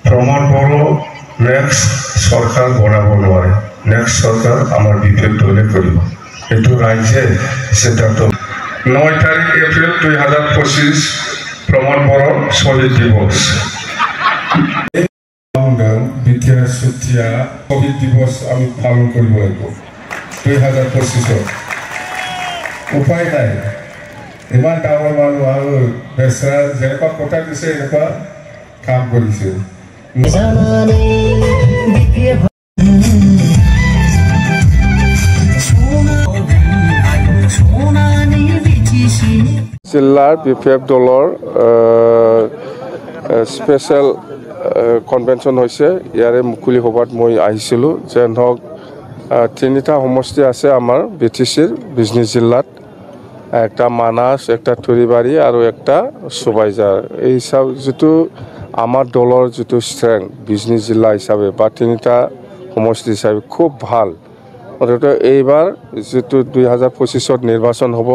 প্ৰমোদ বড় next সৰকাৰ বনাব নোৱাৰে next সরকার আমার বিপেক দলে করব এটু রাজ্যে সিদ্ধান্ত 9 তারিখ এপ্রিল 2025 প্রমোদ বড় শহীদ দিবস বিদ্যা সুতিয়া শহীদ দিবস আমি পালন করব 2025 উপায় নাই ইমান ডাঙৰ মানুহ আৰু বেচৰা যেনেকুৱা কথা দিছে এনেকুৱা কাম কৰিছে জিলাৰ বিপিএফ দলৰ স্পেচিয়েল কনভেনশ্যন হৈছে ইয়াৰে মুকলি সভাত মই আহিছিলোঁ যেন হওক তিনিটা সমষ্টি আছে আমাৰ বিটিচিৰ বিজনী জিলাত একটা মানাস একটা থুরিবাড়ি আর একটা সুবাইজার এই সব যেটো আমার দলর যেটো স্ট্রেংথ বিজনী জিলা হিসাবে বা তিনিটা সমষ্টি হিসাবে খুব ভাল অর্থাৎ এইবার যেটো 2025 নির্বাচন হব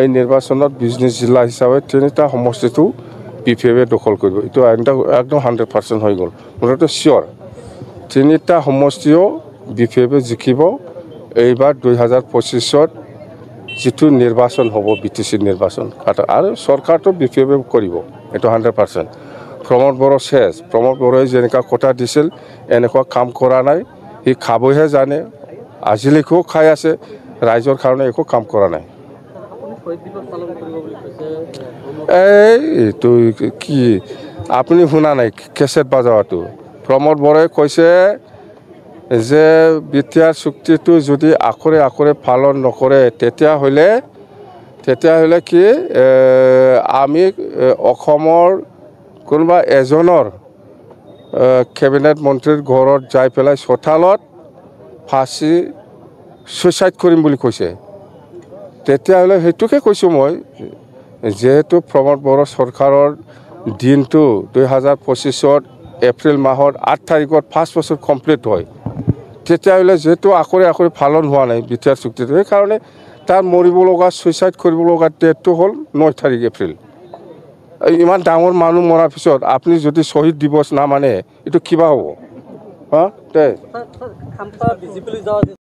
এই নির্বাচনত বিজনী জিলা হিসাবে তিনিটা সমষ্টিটো বিপিএফে দখল করব এটা একদম 100% হয়ে গেল অর্থাৎ শিওর তিনিটা সমষ্টিও বিপিএফে জিকিব এইবার 2025 যেটো নির্বাচন হব বিটিসি নির্বাচন আর সরকার তো বিপিএফে করব এটা 100% প্রমোদ বড় শেষ প্রমোদ বড়ই যেনেকা কথা দিছিল এনেকুৱা কাম কৰা নাই হি খাবহে জানে আজিলৈকেও খাই আছে ৰাইজৰ কাৰণে একো কাম কৰা নাই এইটো কি আপুনি শুনা নাই কেছেট বাজাৱাটো প্ৰমোদ বড়ই কৈছে যে বিটিআৰ চুক্তিটো যদি আখৰে আখৰে পালন নকৰে তেতিয়াহ'লে কি আমি অসমৰ কোনোবা এজনৰ কেবিনেট মন্ত্ৰীৰ ঘৰত যাই পেলাই চোতালত ফাঁচি সুইচাইড কৰিম বুলি কৈছে তেতিয়াহ'লে সেইটোকে কৈছোঁ মই যেহেতু প্ৰমোদ বড়ো চৰকাৰৰ দিনটো 2025 এপ্ৰিল মাহৰ 8 তাৰিখত 5 বছৰ কমপ্লিট হয় তেতিয়াহ'লে যেহেতু আখৰে আখৰে পালন হোৱা নাই বিটিআৰ চুক্তিটো সেইকাৰণে তাৰ মৰিব লগা সুইচাইড কৰিব লগা ডেটটো হ'ল 9 তাৰিখ এপ্ৰিল ইমান ডাঙৰ মানুহ মৰাৰ পিছত আপুনি যদি শহীদ দিৱস নামানে এইটো কিবা হ'ব হা